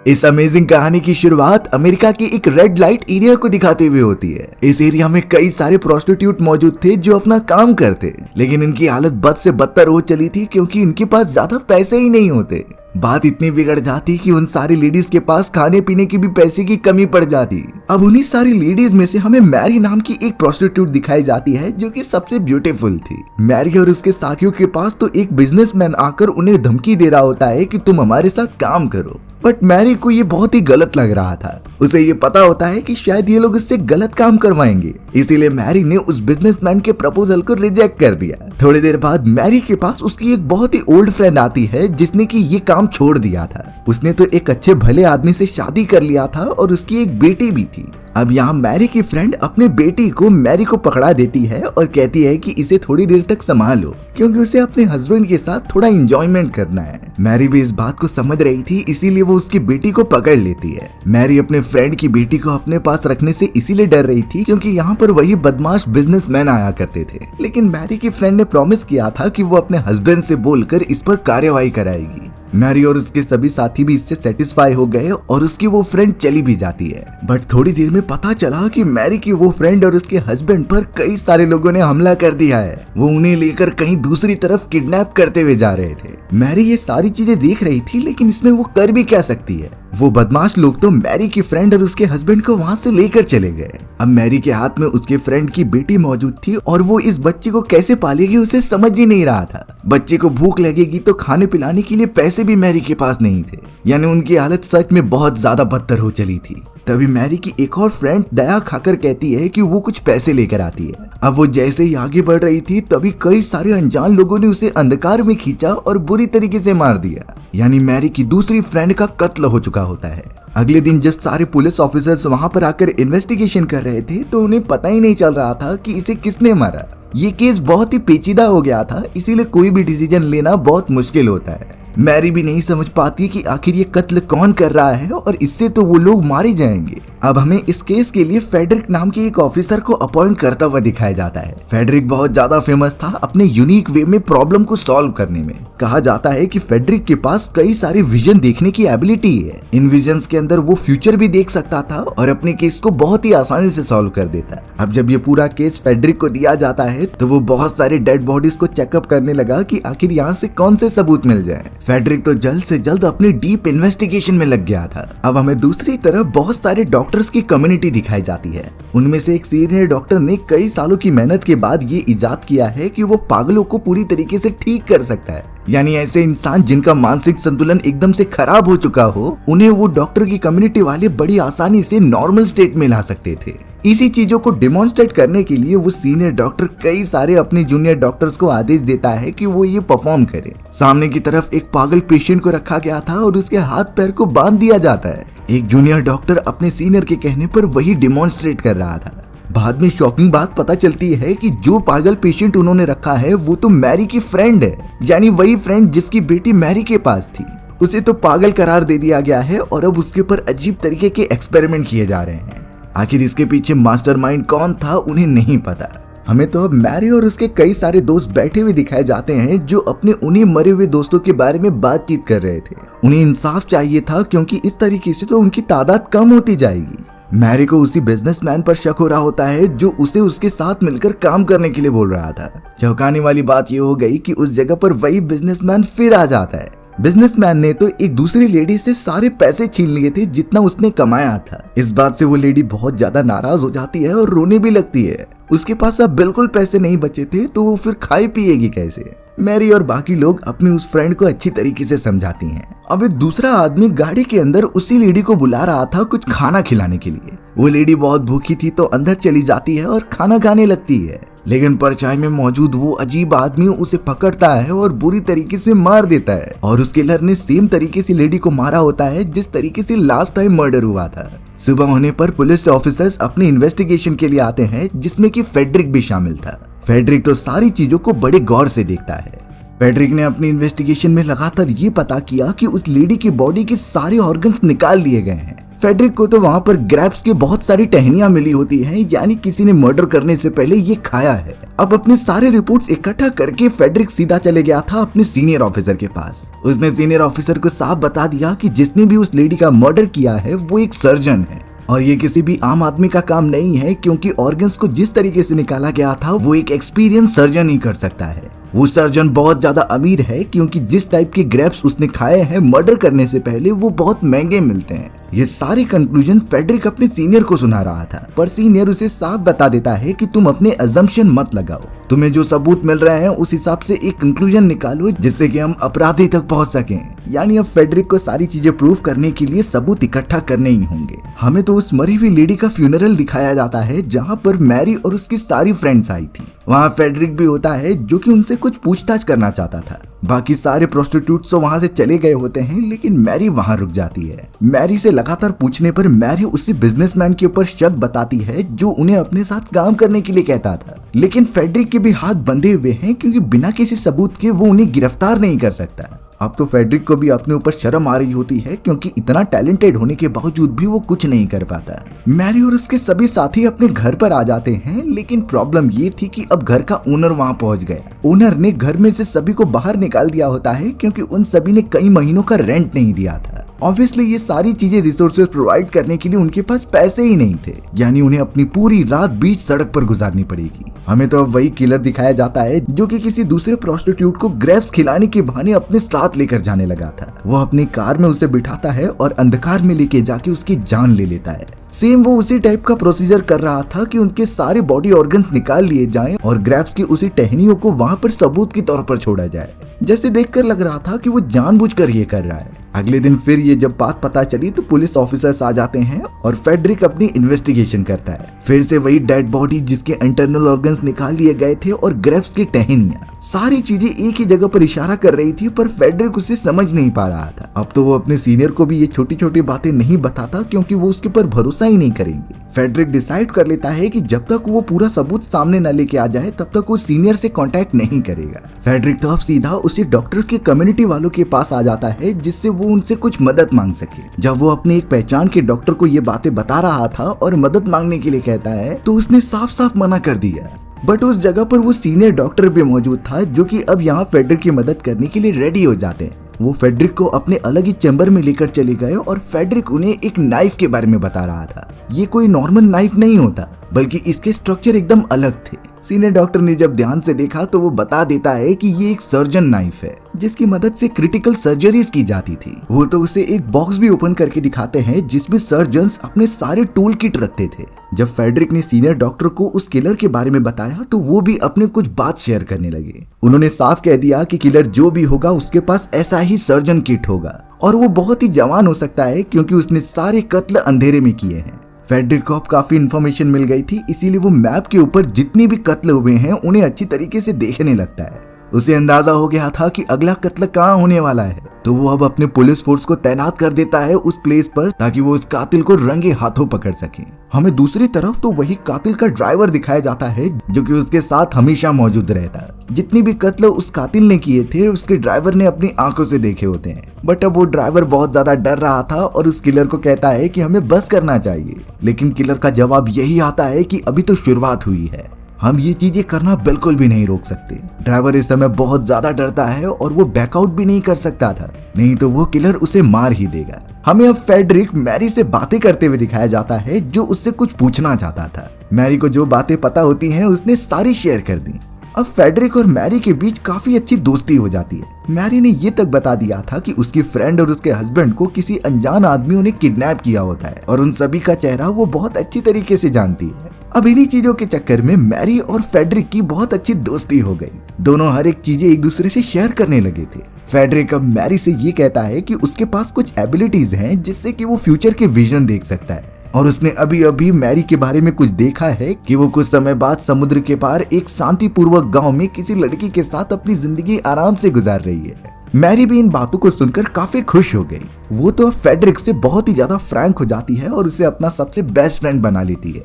इस अमेजिंग कहानी की शुरुआत अमेरिका के एक रेड लाइट एरिया को दिखाते हुए होती है। इस एरिया में कई सारे प्रोस्टिट्यूट मौजूद थे जो अपना काम करते, लेकिन इनकी हालत बद से बदतर हो चली थी क्योंकि इनके पास ज्यादा पैसे ही नहीं होते। बात इतनी बिगड़ जाती कि उन सारी लेडीज के पास खाने पीने की भी पैसे की कमी पड़ जाती। अब उन्हीं सारी लेडीज में से हमें मैरी नाम की एक प्रोस्टिट्यूट दिखाई जाती है जो कि सबसे ब्यूटीफुल थी। मैरी और उसके साथियों के पास तो एक बिजनेसमैन आकर उन्हें धमकी दे रहा होता है कि तुम हमारे साथ काम करो, बट मैरी को ये बहुत ही गलत लग रहा था। उसे ये पता होता है कि शायद ये लोग इससे गलत काम करवाएंगे, इसीलिए मैरी ने उस बिजनेसमैन के प्रपोजल को रिजेक्ट कर दिया। थोड़ी देर बाद मैरी के पास उसकी एक बहुत ही ओल्ड फ्रेंड आती है जिसने कि ये काम छोड़ दिया था। उसने तो एक अच्छे भले आदमी से शादी कर लिया था और उसकी एक बेटी भी थी। अब यहाँ मैरी की फ्रेंड अपने बेटी को मैरी को पकड़ा देती है और कहती है कि इसे थोड़ी देर तक संभालो क्योंकि उसे अपने हस्बैंड के साथ थोड़ा एंजॉयमेंट करना है। मैरी भी इस बात को समझ रही थी, इसीलिए वो उसकी बेटी को पकड़ लेती है। मैरी अपने फ्रेंड की बेटी को अपने पास रखने से इसीलिए डर रही थी क्योंकि यहाँ पर वही बदमाश बिजनेसमैन आया करते थे, लेकिन मैरी की फ्रेंड ने प्रॉमिस किया था कि वो अपने हस्बैंड से बोलकर इस पर कार्यवाही कराएगी। मैरी और उसके सभी साथी भी इससे सेटिस्फाई हो गए और उसकी वो फ्रेंड चली भी जाती है। बट थोड़ी देर में पता चला कि मैरी की वो फ्रेंड और उसके हस्बैंड पर कई सारे लोगों ने हमला कर दिया है। वो उन्हें लेकर कहीं दूसरी तरफ किडनैप करते हुए जा रहे थे। मैरी ये सारी चीजें देख रही थी, लेकिन इसमें वो कर भी क्या सकती है। वो बदमाश लोग तो मैरी की फ्रेंड और उसके हस्बैंड को वहाँ से लेकर चले गए। अब मैरी के हाथ में उसके फ्रेंड की बेटी मौजूद थी और वो इस बच्चे को कैसे पालेगी उसे समझ ही नहीं रहा था। बच्चे को भूख लगेगी तो खाने पिलाने के लिए पैसे भी मैरी के पास नहीं थे, यानी उनकी हालत सच में बहुत ज्यादा बदतर हो चली थी। तभी मैरी की एक और फ्रेंड दया खाकर कहती है कि वो कुछ पैसे लेकर आती है। अब वो जैसे ही आगे बढ़ रही थी तभी कई सारे अनजान लोगों ने उसे अंधकार में खींचा और बुरी तरीके से मार दिया, यानी मैरी की दूसरी फ्रेंड का कत्ल हो चुका होता है। अगले दिन जब सारे पुलिस ऑफिसर्स वहां पर आकर इन्वेस्टिगेशन कर रहे थे तो उन्हें पता ही नहीं चल रहा था कि इसे किसने मारा। ये केस बहुत ही पेचीदा हो गया था, इसीलिए कोई भी डिसीजन लेना बहुत मुश्किल होता है। मैरी भी नहीं समझ पाती कि आखिर ये कत्ल कौन कर रहा है और इससे तो वो लोग मारे जाएंगे। अब हमें इस केस के लिए फेडरिक नाम के एक ऑफिसर को अपॉइंट करता हुआ दिखाया जाता है। फेडरिक बहुत ज्यादा फेमस था अपने यूनिक वे में प्रॉब्लम को सॉल्व करने में। कहा जाता है कि फेडरिक के पास कई सारे विजन देखने की एबिलिटी है। इन विजन्स के अंदर वो फ्यूचर भी देख सकता था और अपने केस को बहुत ही आसानी से सॉल्व कर देता। अब जब ये पूरा केस फेडरिक को दिया जाता है तो वो बहुत सारे डेड बॉडीज को चेकअप करने लगा कि आखिर यहाँ से कौन से सबूत मिल जाए। फेडरिक तो जल्द से जल्द अपनी डीप इन्वेस्टिगेशन में लग गया था। अब हमें दूसरी तरफ बहुत सारे डॉक्टर्स की कम्युनिटी दिखाई जाती है। उनमें से एक सीनियर डॉक्टर ने कई सालों की मेहनत के बाद ये इजाद किया है कि वो पागलों को पूरी तरीके से ठीक कर सकता है, यानी ऐसे इंसान जिनका मानसिक संतुलन एकदम से खराब हो चुका हो, उन्हें वो डॉक्टर की कम्युनिटी वाले बड़ी आसानी से नॉर्मल स्टेट में ला सकते थे। इसी चीजों को डेमोन्स्ट्रेट करने के लिए वो सीनियर डॉक्टर कई सारे अपने जूनियर डॉक्टर्स को आदेश देता है कि वो ये परफॉर्म करे। सामने की तरफ एक पागल पेशेंट को रखा गया था और उसके हाथ पैर को बांध दिया जाता है। एक जूनियर डॉक्टर अपने सीनियर के कहने पर वही डेमोन्स्ट्रेट कर रहा था। बाद में शॉकिंग बात पता चलती है कि जो पागल पेशेंट उन्होंने रखा है वो तो मैरी की फ्रेंड है, यानी वही फ्रेंड जिसकी बेटी मैरी के पास थी। उसे तो पागल करार दे दिया गया है और अब उसके ऊपर अजीब तरीके के एक्सपेरिमेंट किए जा रहे हैं। आखिर इसके पीछे मास्टरमाइंड कौन था उन्हें नहीं पता। हमें तो अब मैरी और उसके कई सारे दोस्त बैठे हुए दिखाए जाते हैं जो अपने उन्हीं मरे हुए दोस्तों के बारे में बातचीत कर रहे थे। उन्हें इंसाफ चाहिए था क्योंकि इस तरीके से तो उनकी तादाद कम होती जाएगी। मैरी को उसी बिजनेसमैन पर शक हो रहा होता है जो उसे उसके साथ मिलकर काम करने के लिए बोल रहा था। चौंकाने वाली बात यह हो गई कि उस जगह पर वही बिजनेसमैन फिर आ जाता है। बिजनेसमैन ने तो एक दूसरी लेडी से सारे पैसे छीन लिए थे जितना उसने कमाया था। इस बात से वो लेडी बहुत ज्यादा नाराज हो जाती है और रोने भी लगती है। उसके पास अब बिल्कुल पैसे नहीं बचे थे तो वो फिर खाई पिएगी कैसे। मैरी और बाकी लोग अपनी उस फ्रेंड को अच्छी तरीके से समझाती हैं। अब एक दूसरा आदमी गाड़ी के अंदर उसी लेडी को बुला रहा था कुछ खाना खिलाने के लिए। वो लेडी बहुत भूखी थी तो अंदर चली जाती है और खाना खाने लगती है, लेकिन परछाई में मौजूद वो अजीब आदमी उसे पकड़ता है और बुरी तरीके से मार देता है। और उस किलर ने सेम तरीके से लेडी को मारा होता है जिस तरीके से लास्ट टाइम मर्डर हुआ था। सुबह होने पर पुलिस ऑफिसर्स अपने इन्वेस्टिगेशन के लिए आते हैं जिसमें कि फेडरिक भी शामिल था। फेडरिक तो सारी चीजों को बड़े गौर से देखता है। फेडरिक ने अपनी इन्वेस्टिगेशन में लगातार ये पता किया कि उस लेडी की बॉडी के सारे ऑर्गन्स निकाल लिए गए हैं। फेडरिक को तो वहाँ पर ग्रैप्स की बहुत सारी टहनियां मिली होती हैं, यानी किसी ने मर्डर करने से पहले ये खाया है। अब अपने सारे रिपोर्ट्स इकट्ठा करके फेडरिक सीधा चले गया था अपने सीनियर ऑफिसर के पास। उसने सीनियर ऑफिसर को साफ बता दिया कि जिसने भी उस लेडी का मर्डर किया है वो एक सर्जन है और ये किसी भी आम आदमी का काम नहीं है, क्योंकि ऑर्गन्स को जिस तरीके से निकाला गया था वो एक एक्सपीरियंस सर्जन ही कर सकता है। वो सर्जन बहुत ज्यादा अमीर है, क्योंकि जिस टाइप के ग्रेप्स उसने खाए हैं मर्डर करने से पहले वो बहुत महंगे मिलते हैं। ये सारी कंक्लूजन फेडरिक अपने सीनियर को सुना रहा था, पर सीनियर उसे साफ बता देता है कि तुम अपने अजम्पशन मत लगाओ, तुम्हें जो सबूत मिल रहे हैं उस हिसाब से एक कंक्लूजन निकालो जिससे कि हम अपराधी तक पहुंच सकें। यानी अब फेडरिक को सारी चीजें प्रूव करने के लिए सबूत इकट्ठा करने ही होंगे। हमें तो उस मरी हुई लेडी का फ्यूनरल दिखाया जाता है जहाँ पर मैरी और उसकी सारी फ्रेंड्स आई थी। वहाँ फेडरिक भी होता है जो कि उनसे कुछ पूछताछ करना चाहता था। बाकी सारे प्रोस्टिट्यूट्स तो वहाँ से चले गए होते हैं, लेकिन मैरी वहाँ रुक जाती है। मैरी से लगातार पूछने पर मैरी उसी बिजनेसमैन के ऊपर शक बताती है जो उन्हें अपने साथ काम करने के लिए कहता था, लेकिन फेडरिक के भी हाथ बंधे हुए हैं क्योंकि बिना किसी सबूत के वो उन्हें गिरफ्तार नहीं कर सकता। अब तो फेडरिक को भी अपने ऊपर शर्म आ रही होती है, क्योंकि इतना टैलेंटेड होने के बावजूद भी वो कुछ नहीं कर पाता। मैरी और उसके सभी साथी अपने घर पर आ जाते हैं, लेकिन प्रॉब्लम ये थी कि अब घर का ओनर वहाँ पहुँच गया। ओनर ने घर में से सभी को बाहर निकाल दिया होता है, क्योंकि उन सभी ने कई महीनों का रेंट नहीं दिया था। ऑब्वियसली ये सारी चीजें रिसोर्सेज प्रोवाइड करने के लिए उनके पास पैसे ही नहीं थे, यानी उन्हें अपनी पूरी रात बीच सड़क पर गुजारनी पड़ेगी। हमें तो अब वही किलर दिखाया जाता है जो कि किसी दूसरे प्रोस्टिट्यूट को ग्रेप्स खिलाने के बहाने अपने साथ लेकर जाने लगा था। वो अपनी कार में उसे बिठाता है और अंधकार में लेके जाके उसकी जान ले लेता है। सेम वो उसी टाइप का प्रोसीजर कर रहा था कि उनके सारे बॉडी ऑर्गन्स निकाल लिए जाएं और ग्रेप्स की उसी टहनियों को वहां पर सबूत के तौर पर छोड़ा जाए। जैसे देखकर लग रहा था कि वो जानबूझकर ये कर रहा है। अगले दिन फिर ये जब बात पता चली तो पुलिस ऑफिसर्स आ जाते हैं और फेडरिक अपनी इन्वेस्टिगेशन करता है। फिर से वही डेड बॉडी जिसके इंटरनल ऑर्गन्स निकाल लिए गए थे और ग्रेप्स की टहनियां, सारी चीजें एक ही जगह पर इशारा कर रही थी, पर फेडरिक उसे समझ नहीं पा रहा था। अब तो वो अपने सीनियर को भी ये छोटी छोटी बातें नहीं बताता, क्योंकि वो उसके ऊपर भरोसा ही नहीं करेंगे। फेडरिक डिसाइड कर लेता है कि जब तक वो पूरा सबूत सामने न लेके आ जाए तब तक वो सीनियर से कांटेक्ट नहीं करेगा। फेडरिक तो अब सीधा उसी डॉक्टर्स के कम्युनिटी वालों के पास आ जाता है जिससे वो उनसे कुछ मदद मांग सके। जब वो अपने एक पहचान के डॉक्टर को ये बातें बता रहा था और मदद मांगने के लिए कहता है तो उसने साफ साफ मना कर दिया। बट उस जगह पर वो सीनियर डॉक्टर भी मौजूद था जो कि अब यहाँ फेडरिक की मदद करने के लिए रेडी हो जाते हैं। वो फेडरिक को अपने अलग ही चैम्बर में लेकर चले गए और फेडरिक उन्हें एक नाइफ के बारे में बता रहा था। ये कोई नॉर्मल नाइफ नहीं होता, बल्कि इसके स्ट्रक्चर एकदम अलग थे। सीनियर डॉक्टर ने जब ध्यान से देखा तो वो बता देता है कि ये एक सर्जन नाइफ है जिसकी मदद से क्रिटिकल सर्जरीज की जाती थी। वो तो उसे एक बॉक्स भी ओपन करके दिखाते हैं जिसमें सर्जन्स अपने सारे टूल किट रखते थे। जब फेडरिक ने सीनियर डॉक्टर को उस किलर के बारे में बताया तो वो भी अपने कुछ बात शेयर करने लगे। उन्होंने साफ कह दिया कि किलर जो भी होगा उसके पास ऐसा ही सर्जन किट होगा और वो बहुत ही जवान हो सकता है क्योंकि उसने सारे कत्ल अंधेरे में किए हैं। फेडरिक को अब काफी इन्फॉर्मेशन मिल गई थी, इसीलिए वो मैप के ऊपर जितने भी कत्ल हुए हैं उन्हें अच्छी तरीके से देखने लगता है। उसे अंदाजा हो गया था कि अगला कत्ल कहाँ होने वाला है, तो वो अब अपने पुलिस फोर्स को तैनात कर देता है उस प्लेस पर ताकि वो उस कातिल को रंगे हाथों पकड़ सके। हमें दूसरी तरफ तो वही कातिल का ड्राइवर दिखाया जाता है जो कि उसके साथ हमेशा मौजूद रहता है। जितनी भी कत्ल उस कातिल ने किए थे उसके ड्राइवर ने अपनी आंखों से देखे होते हैं। बट अब वो ड्राइवर बहुत ज्यादा डर रहा था और उस किलर को कहता है कि हमें बस करना चाहिए, लेकिन किलर का जवाब यही आता है कि अभी तो शुरुआत हुई है, हम ये चीजें करना बिल्कुल भी नहीं रोक सकते। ड्राइवर इस समय बहुत ज्यादा डरता है और वो बैकआउट भी नहीं कर सकता था, नहीं तो वो किलर उसे मार ही देगा। हमें अब फेडरिक मैरी से बातें करते हुए दिखाया जाता है जो उससे कुछ पूछना चाहता था। मैरी को जो बातें पता होती हैं उसने सारी शेयर कर दी। अब फेडरिक और मैरी के बीच काफी अच्छी दोस्ती हो जाती है। मैरी ने ये तक बता दिया था कि उसकी फ्रेंड और उसके हस्बैंड को किसी अनजान आदमी ने किडनैप किया होता है और उन सभी का चेहरा वो बहुत अच्छी तरीके से जानती है। अब इन्हीं चीजों के चक्कर में मैरी और फेडरिक की बहुत अच्छी दोस्ती हो गई। दोनों हर एक चीजें एक दूसरे से शेयर करने लगे थे। फेडरिक अब मैरी से ये कहता है कि उसके पास कुछ एबिलिटीज हैं जिससे कि वो फ्यूचर के विजन देख सकता है और उसने अभी अभी मैरी के बारे में कुछ देखा है कि वो कुछ समय बाद समुद्र के पार एक शांतिपूर्वक गांव में किसी लड़की के साथ अपनी जिंदगी आराम से गुजार रही है। मैरी भी इन बातों को सुनकर काफी खुश हो गई। वो तो फेडरिक से बहुत ही ज्यादा फ्रैंक हो जाती है और उसे अपना सबसे बेस्ट फ्रेंड बना लेती है।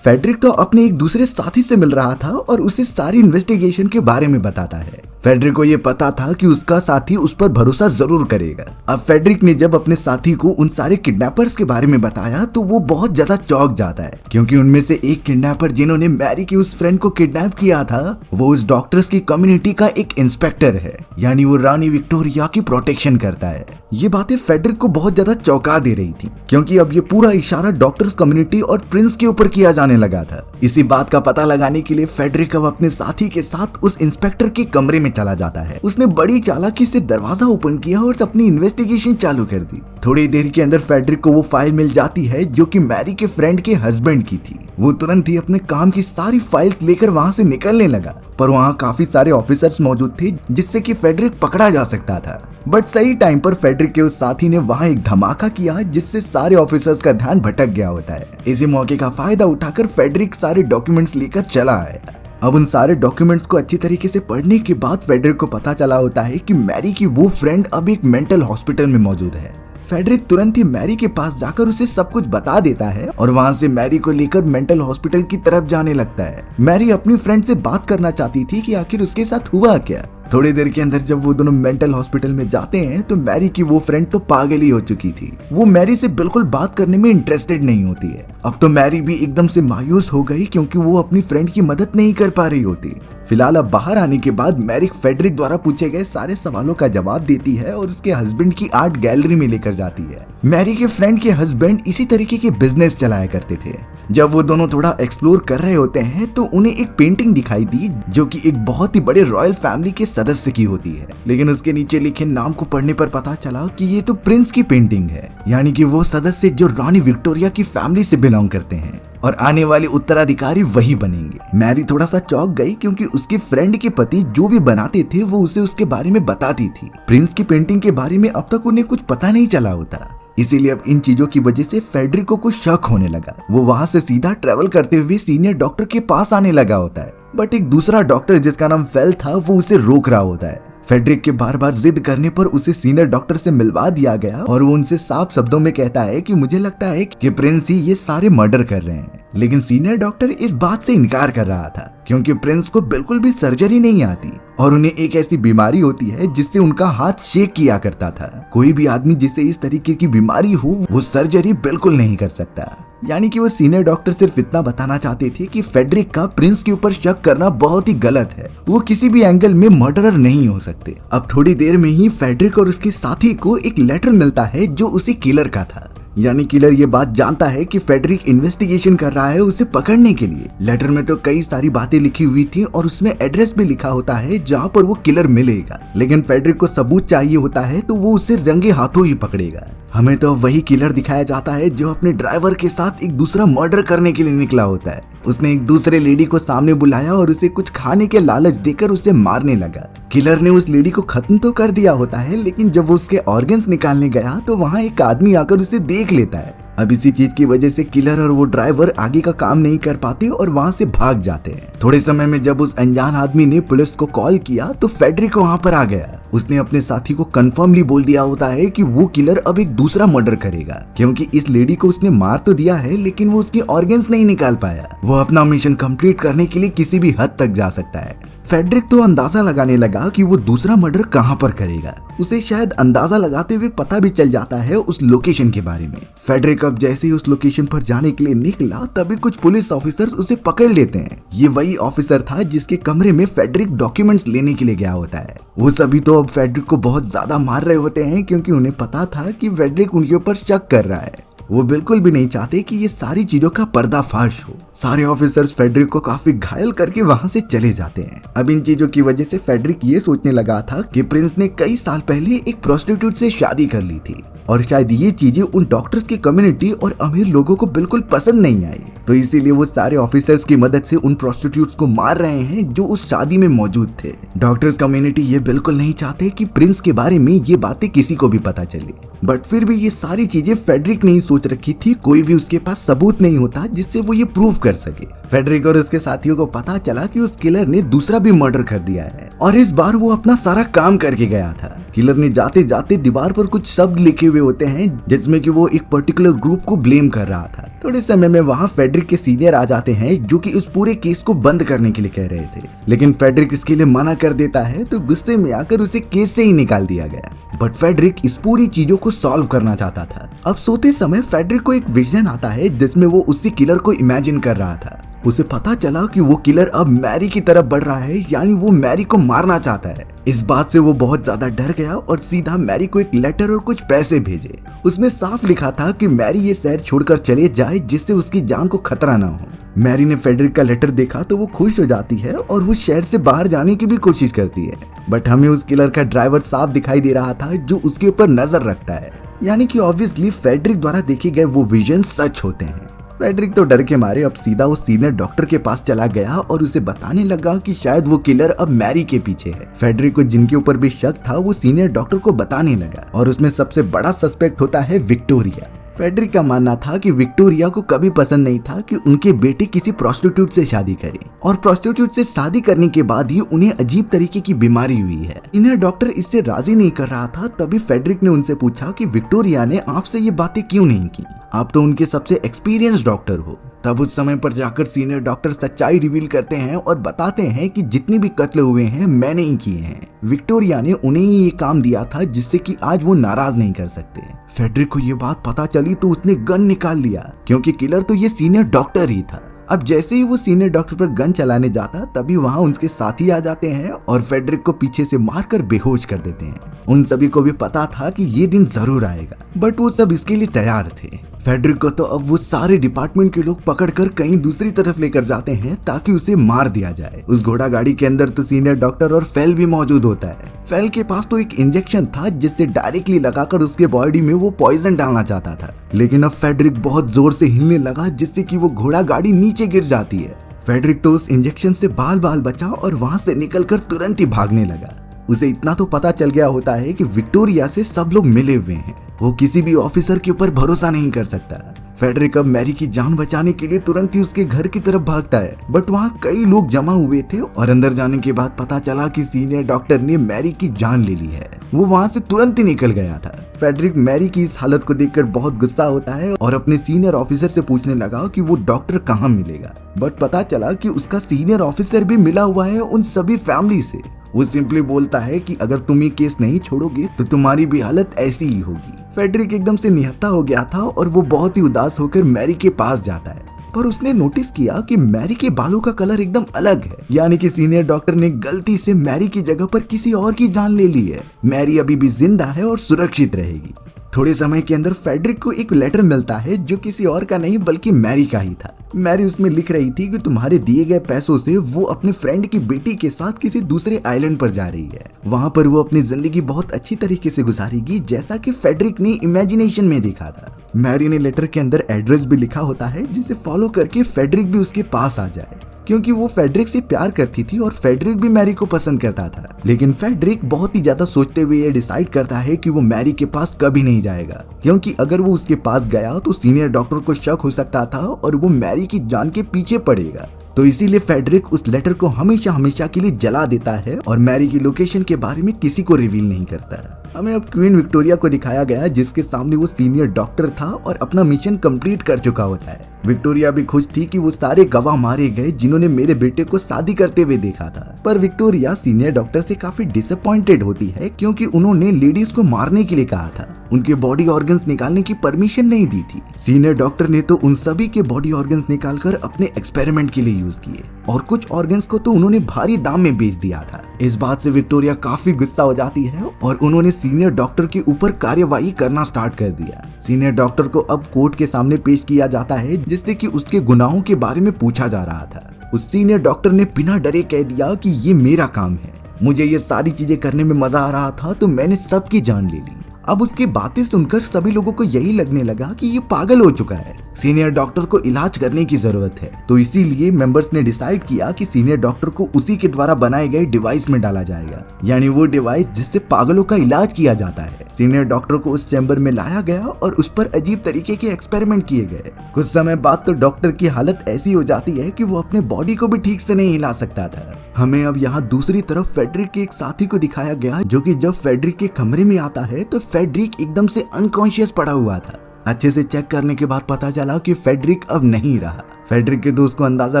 फेडरिक तो अपने एक दूसरे साथी से मिल रहा था और उसे सारी इन्वेस्टिगेशन के बारे में बताता है। फेडरिक को ये पता था कि उसका साथी उस पर भरोसा जरूर करेगा। अब फेडरिक ने जब अपने साथी को उन सारे किडनैपर्स के बारे में बताया तो वो बहुत ज्यादा चौंक जाता है, क्योंकि उनमें से एक किडनैपर जिन्होंने मैरी की उस फ्रेंड को किडनैप किया था वो उस डॉक्टर्स की कम्युनिटी का एक इंस्पेक्टर है, यानी वो रानी विक्टोरिया की प्रोटेक्शन करता है। ये बातें फेडरिक को बहुत ज्यादा चौंका दे रही थी, क्योंकि अब ये पूरा इशारा डॉक्टर्स कम्युनिटी और प्रिंस के ऊपर किया जाने लगा था। इसी बात का पता लगाने के लिए फेडरिक अब अपने साथी के साथ उस इंस्पेक्टर के कमरे में चला जाता है। उसने बड़ी चालाकी से दरवाजा ओपन किया और अपनी इन्वेस्टिगेशन चालू कर दी। थोड़ी देर के अंदर फेडरिक को वो फाइल मिल जाती है जो कि मैरी के फ्रेंड के हस्बैंड की थी। वो तुरंत ही अपने काम की सारी फाइल्स लेकर वहाँ से निकलने लगा, पर वहाँ काफी सारे ऑफिसर्स मौजूद थे जिससे कि फेडरिक पकड़ा जा सकता था। बट सही टाइम पर फेडरिक के उस साथी ने वहाँ एक धमाका किया जिससे सारे ऑफिसर्स का ध्यान भटक गया होता है। इसी मौके का फायदा उठाकर फेडरिक सारे डॉक्यूमेंट्स लेकर चला आया। अब उन सारे डॉक्यूमेंट्स को अच्छी तरीके से पढ़ने के बाद फेडरिक को पता चला होता है कि मैरी की वो फ्रेंड अब एक मेंटल हॉस्पिटल में मौजूद है। फेडरिक तुरंत ही मैरी के पास जाकर उसे सब कुछ बता देता है और वहाँ से मैरी को लेकर मेंटल हॉस्पिटल की तरफ जाने लगता है। मैरी अपनी फ्रेंड से बात करना चाहती थी कि आखिर उसके साथ हुआ क्या। थोड़ी देर के अंदर जब वो दोनों मेंटल हॉस्पिटल में जाते हैं तो मैरी की वो फ्रेंड तो पागल ही हो चुकी थी। वो मैरी से बिल्कुल बात करने में इंटरेस्टेड नहीं होती है। अब तो मैरी भी एकदम से मायूस हो गई, क्योंकि वो अपनी फ्रेंड की मदद नहीं कर पा रही होती। फिलहाल अब बाहर आने के बाद मैरी फेडरिक द्वारा पूछे गए सारे सवालों का जवाब देती है और उसके हस्बैंड की आर्ट गैलरी में लेकर जाती है। मैरी के फ्रेंड के हस्बैंड इसी तरीके के बिजनेस चलाया करते थे। जब वो दोनों थोड़ा एक्सप्लोर कर रहे होते हैं तो उन्हें एक पेंटिंग दिखाई दी जो कि एक बहुत ही बड़े रॉयल फैमिली के सदस्य की होती है, लेकिन उसके नीचे लिखे नाम को पढ़ने पर पता चला कि ये तो प्रिंस की पेंटिंग है, यानी कि वो सदस्य जो रानी विक्टोरिया की फैमिली से बिलोंग करते हैं और आने वाले उत्तराधिकारी वही बनेंगे। मैरी थोड़ा सा चौंक गई, क्योंकि उसके फ्रेंड के पति जो भी बनाते थे वो उसे उसके बारे में बताती थी। प्रिंस की पेंटिंग के बारे में अब तक उन्हें कुछ पता नहीं चला होता, इसीलिए अब इन चीजों की वजह से फेडरिक को कुछ शक होने लगा। वो वहाँ से सीधा ट्रेवल करते हुए सीनियर डॉक्टर के पास आने लगा होता है, बट एक दूसरा डॉक्टर जिसका नाम फेल था वो उसे रोक रहा होता है। फेडरिक के बार बार जिद करने पर उसे सीनियर डॉक्टर से मिलवा दिया गया और वो उनसे साफ शब्दों में कहता है कि मुझे लगता है कि प्रिंस ही ये सारे मर्डर कर रहे हैं। लेकिन सीनियर डॉक्टर इस बात से इनकार कर रहा था, क्योंकि प्रिंस को बिल्कुल भी सर्जरी नहीं आती और उन्हें एक ऐसी बीमारी होती है जिससे उनका हाथ शेक किया करता था। कोई भी आदमी जिसे इस तरीके की बीमारी हो वो सर्जरी बिल्कुल नहीं कर सकता। यानी कि वो सीनियर डॉक्टर सिर्फ इतना बताना चाहते थे कि फेडरिक का प्रिंस के ऊपर शक करना बहुत ही गलत है, वो किसी भी एंगल में मर्डरर नहीं हो सकते। अब थोड़ी देर में ही फेडरिक और उसके साथी को एक लेटर मिलता है जो उसी किलर का था। यानी किलर ये बात जानता है कि फेडरिक इन्वेस्टिगेशन कर रहा है उसे पकड़ने के लिए। लेटर में तो कई सारी बातें लिखी हुई थी और उसमें एड्रेस भी लिखा होता है जहाँ पर वो किलर मिलेगा, लेकिन फेडरिक को सबूत चाहिए होता है तो वो उसे रंगे हाथों ही पकड़ेगा। हमें तो वही किलर दिखाया जाता है जो अपने ड्राइवर के साथ एक दूसरा मर्डर करने के लिए निकला होता है। उसने एक दूसरे लेडी को सामने बुलाया और उसे कुछ खाने के लालच देकर उसे मारने लगा। किलर ने उस लेडी को खत्म तो कर दिया होता है, लेकिन जब वो उसके ऑर्गन्स निकालने गया तो वहाँ एक आदमी आकर उसे देख लेता है। अब इसी चीज की वजह से किलर और वो ड्राइवर आगे का काम नहीं कर पाते और वहाँ से भाग जाते हैं। थोड़े समय में जब उस अनजान आदमी ने पुलिस को कॉल किया तो फेडरिक वहाँ पर आ गया। उसने अपने साथी को कंफर्मली बोल दिया होता है कि वो किलर अब एक दूसरा मर्डर करेगा, क्योंकि इस लेडी को उसने मार तो दिया है लेकिन वो उसके ऑर्गन्स नहीं निकाल पाया। वो अपना मिशन कंप्लीट करने के लिए किसी भी हद तक जा सकता है। फेडरिक तो अंदाजा लगाने लगा कि वो दूसरा मर्डर कहाँ पर करेगा। उसे शायद अंदाजा लगाते हुए पता भी चल जाता है उस लोकेशन के बारे में। फेडरिक अब जैसे ही उस लोकेशन पर जाने के लिए निकला तभी कुछ पुलिस ऑफिसर्स उसे पकड़ लेते हैं। ये वही ऑफिसर था जिसके कमरे में फेडरिक डॉक्यूमेंट्स लेने के लिए गया होता है। वो सभी तो अब फेडरिक को बहुत ज्यादा मार रहे होते हैं, क्योंकि उन्हें पता था कि फेडरिक उनके ऊपर शक कर रहा है। वो बिल्कुल भी नहीं चाहते कि ये सारी चीजों का पर्दाफाश हो। सारे ऑफिसर्स फेडरिक को काफी घायल करके वहाँ से चले जाते हैं। अब इन चीजों की वजह से फेडरिक ये सोचने लगा था कि प्रिंस ने कई साल पहले एक प्रोस्टिट्यूट से शादी कर ली थी और शायद ये चीजें उन डॉक्टर्स की कम्युनिटी और अमीर लोगों को बिल्कुल पसंद नहीं आई, तो इसीलिए वो सारे ऑफिसर्स की मदद से उन प्रोस्टिट्यूट्स को मार रहे हैं जो उस शादी में मौजूद थे। डॉक्टर्स कम्युनिटी ये बिल्कुल नहीं चाहते कि प्रिंस के बारे में ये बातें किसी को भी पता चले, बट फिर भी ये सारी चीजें फेडरिक ने ही सोच रखी थी। कोई भी उसके पास सबूत नहीं होता जिससे वो ये प्रूव कर सके। फेडरिक और उसके साथियों को पता चला कि उस किलर ने दूसरा भी मर्डर कर दिया है और इस बार वो अपना सारा काम करके गया था। किलर ने जाते जाते दीवार पर कुछ शब्द लिखे हुए होते हैं जिसमें कि वो एक पर्टिकुलर ग्रुप को ब्लेम कर रहा था। थोड़े समय में वहाँ फेडरिक के सीनियर आ जाते हैं जो कि उस पूरे केस को बंद करने के लिए कह रहे थे, लेकिन फेडरिक इसके लिए मना कर देता है, तो गुस्से में आकर उसे केस से ही निकाल दिया गया। बट फेडरिक इस पूरी चीजों को सॉल्व करना चाहता था। अब सोते समय फेडरिक को एक विजन आता है जिसमें वो उसी किलर को इमेजिन कर रहा था। उसे पता चला कि वो किलर अब मैरी की तरफ बढ़ रहा है, यानी वो मैरी को मारना चाहता है। इस बात से वो बहुत ज्यादा डर गया और सीधा मैरी को एक लेटर और कुछ पैसे भेजे। उसमें साफ लिखा था कि मैरी ये शहर छोड़कर चले जाए जिससे उसकी जान को खतरा ना हो। मैरी ने फेडरिक का लेटर देखा तो वो खुश हो जाती है और वो शहर से बाहर जाने की भी कोशिश करती है। बट हमें उस किलर का ड्राइवर साफ दिखाई दे रहा था जो उसके ऊपर नजर रखता है, यानी कि ऑब्वियसली फेडरिक द्वारा देखे गए वो विजन सच होते हैं। फेडरिक तो डर के मारे अब सीधा उस सीनियर डॉक्टर के पास चला गया और उसे बताने लगा कि शायद वो किलर अब मैरी के पीछे है। फेडरिक को जिनके ऊपर भी शक था वो सीनियर डॉक्टर को बताने लगा और उसमें सबसे बड़ा सस्पेक्ट होता है विक्टोरिया। फेडरिक का मानना था कि विक्टोरिया को कभी पसंद नहीं था कि उनके बेटे किसी प्रोस्टिट्यूट से शादी करे और प्रोस्टिट्यूट से शादी करने के बाद ही उन्हें अजीब तरीके की बीमारी हुई है। इन्हें डॉक्टर इससे राजी नहीं कर रहा था। तभी फेडरिक ने उनसे पूछा कि विक्टोरिया ने आपसे ये बातें क्यों नहीं की, आप तो उनके सबसे एक्सपीरियंस डॉक्टर हो। तब उस समय पर जाकर सीनियर डॉक्टर सच्चाई रिवील करते हैं और बताते हैं कि जितने भी कत्ल हुए हैं मैंने ही किए हैं। विक्टोरिया ने उन्हें ही ये काम दिया था जिससे कि आज वो नाराज नहीं कर सकते। फेडरिक को ये बात पता चली तो उसने गन निकाल लिया, क्योंकि किलर तो ये सीनियर डॉक्टर ही था। अब जैसे ही वो सीनियर डॉक्टर पर गन चलाने जाता तभी वहाँ उनके साथी आ जाते हैं और फेडरिक को पीछे से मारकर बेहोश कर देते हैं। उन सभी को भी पता था कि ये दिन जरूर आएगा, बट वो सब इसके लिए तैयार थे। फेडरिक को तो अब वो सारे डिपार्टमेंट के लोग पकड़कर कहीं दूसरी तरफ लेकर जाते हैं ताकि उसे मार दिया जाए। उस घोड़ा गाड़ी के अंदर तो सीनियर डॉक्टर और फेल भी मौजूद होता है। फेल के पास तो एक इंजेक्शन था जिससे डायरेक्टली लगाकर उसके बॉडी में वो पॉइजन डालना चाहता था, लेकिन अब फेडरिक बहुत जोर से हिलने लगा जिससे कि वो घोड़ा गाड़ी नीचे गिर जाती है। फेडरिक तो उस इंजेक्शन से बाल बाल बचा और वहां से निकलकर तुरंत ही भागने लगा। उसे इतना तो पता चल गया होता है कि विक्टोरिया से सब लोग मिले हुए हैं, वो किसी भी ऑफिसर के ऊपर भरोसा नहीं कर सकता। फेडरिक अब मैरी की जान बचाने के लिए तुरंत ही उसके घर की तरफ भागता है, बट वहाँ कई लोग जमा हुए थे और अंदर जाने के बाद पता चला कि सीनियर डॉक्टर ने मैरी की जान ले ली है। वो वहाँ से तुरंत ही निकल गया था। फेडरिक मैरी की इस हालत को देखकर बहुत गुस्सा होता है और अपने सीनियर ऑफिसर से पूछने लगा कि वो डॉक्टर कहाँ मिलेगा, बट पता चला कि उसका सीनियर ऑफिसर भी मिला हुआ है उन सभी फैमिली से। वो सिंपली बोलता है कि अगर तुम ये केस नहीं छोड़ोगे तो तुम्हारी भी हालत ऐसी ही होगी। फेडरिक एकदम से निहत्था हो गया था और वो बहुत ही उदास होकर मैरी के पास जाता है, पर उसने नोटिस किया कि मैरी के बालों का कलर एकदम अलग है, यानी कि सीनियर डॉक्टर ने गलती से मैरी की जगह पर किसी और की जान ले ली है। मैरी अभी भी जिंदा है और सुरक्षित रहेगी। थोड़े समय के अंदर फेडरिक को एक लेटर मिलता है जो किसी और का नहीं बल्कि मैरी का ही था। मैरी उसमें लिख रही थी कि तुम्हारे दिए गए पैसों से वो अपने फ्रेंड की बेटी के साथ किसी दूसरे आइलैंड पर जा रही है। वहाँ पर वो अपनी जिंदगी बहुत अच्छी तरीके से गुजारेगी जैसा कि फेडरिक ने इमेजिनेशन में देखा था। मैरी ने लेटर के अंदर एड्रेस भी लिखा होता है जिसे फॉलो करके फेडरिक भी उसके पास आ जाए, क्योंकि वो फेडरिक से प्यार करती थी और फेडरिक भी मैरी को पसंद करता था। लेकिन फेडरिक बहुत ही ज्यादा सोचते हुए ये डिसाइड करता है कि वो मैरी के पास कभी नहीं जाएगा, क्योंकि अगर वो उसके पास गया तो सीनियर डॉक्टर को शक हो सकता था और वो मैरी की जान के पीछे पड़ेगा। तो इसीलिए फेडरिक उस लेटर को हमेशा हमेशा के लिए जला देता है और मैरी की लोकेशन के बारे में किसी को रिवील नहीं करता। हमें अब क्वीन विक्टोरिया को दिखाया गया जिसके सामने वो सीनियर डॉक्टर था और अपना मिशन कंप्लीट कर चुका होता है। विक्टोरिया भी खुश थी कि वो सारे गवाह मारे गए जिन्होंने मेरे बेटे को शादी करते हुए देखा था, पर विक्टोरिया सीनियर डॉक्टर से काफी डिसअपॉइंटेड होती है क्योंकि उन्होंने लेडीज को मारने के लिए कहा था, उनके बॉडी ऑर्गन्स निकालने की परमिशन नहीं दी थी। सीनियर डॉक्टर ने तो उन सभी के बॉडी ऑर्गन्स निकालकर अपने एक्सपेरिमेंट के लिए यूज किए और कुछ ऑर्गन्स को तो उन्होंने भारी दाम में बेच दिया था। इस बात से विक्टोरिया काफी गुस्सा हो जाती है और उन्होंने सीनियर डॉक्टर के ऊपर कार्यवाही करना स्टार्ट कर दिया। सीनियर डॉक्टर को अब कोर्ट के सामने पेश किया जाता है जिससे कि उसके गुनाहों के बारे में पूछा जा रहा था। उस सीनियर डॉक्टर ने बिना डरे कह दिया कि ये मेरा काम है, मुझे ये सारी चीजें करने में मजा आ रहा था तो मैंने सबकी जान ले ली। अब उसकी बातें सुनकर सभी लोगों को यही लगने लगा कि ये पागल हो चुका है। सीनियर डॉक्टर को इलाज करने की जरूरत है। तो इसीलिए मेंबर्स ने डिसाइड किया कि सीनियर डॉक्टर को उसी के द्वारा बनाए गए डिवाइस में डाला जाएगा, यानी वो डिवाइस जिससे पागलों का इलाज किया जाता है। सीनियर डॉक्टर को उस चैम्बर में लाया गया और उस पर अजीब तरीके के एक्सपेरिमेंट किए गए। कुछ समय बाद तो डॉक्टर की हालत ऐसी हो जाती है कि वो अपने बॉडी को भी ठीक से नहीं हिला सकता था। हमें अब यहाँ दूसरी तरफ फेडरिक के एक साथी को दिखाया गया, जो कि जब फेडरिक के कमरे में आता है तो फेडरिक एकदम से अनकॉन्शियस पड़ा हुआ था। अच्छे से चेक करने के बाद पता चला कि फेडरिक अब नहीं रहा। फेडरिक के दोस्त को अंदाजा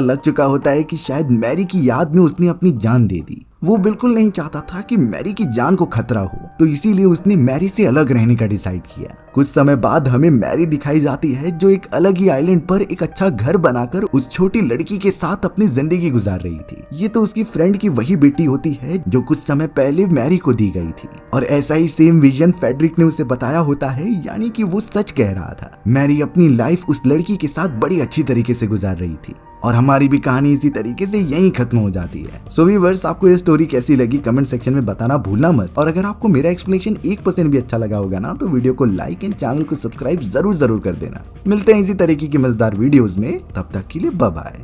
लग चुका होता है कि शायद मैरी की याद में उसने अपनी जान दे दी। वो बिल्कुल नहीं चाहता था कि मैरी की जान को खतरा हो, तो इसीलिए उसने मैरी से अलग रहने का डिसाइड किया। कुछ समय बाद हमें मैरी दिखाई जाती है, जो एक अलग ही आइलैंड पर एक अच्छा घर बनाकर उस छोटी लड़की के साथ अपनी जिंदगी गुजार रही थी। ये तो उसकी फ्रेंड की वही बेटी होती है जो कुछ समय पहले मैरी को दी गई थी, और ऐसा ही सेम विजन फेडरिक ने उसे बताया होता है, यानी कि वो सच कह रहा था। मैरी अपनी लाइफ उस लड़की के साथ बड़ी अच्छी तरीके से गुजार रही थी, और हमारी भी कहानी इसी तरीके से यहीं खत्म हो जाती है। सो व्यूअर्स, आपको ये स्टोरी कैसी लगी कमेंट सेक्शन में बताना भूलना मत। और अगर आपको मेरा एक्सप्लेनेशन 1% भी अच्छा लगा होगा ना, तो वीडियो को लाइक एंड चैनल को सब्सक्राइब जरूर कर देना। मिलते हैं इसी तरीके की मजेदार वीडियोस में, तब तक के लिए बाय बाय।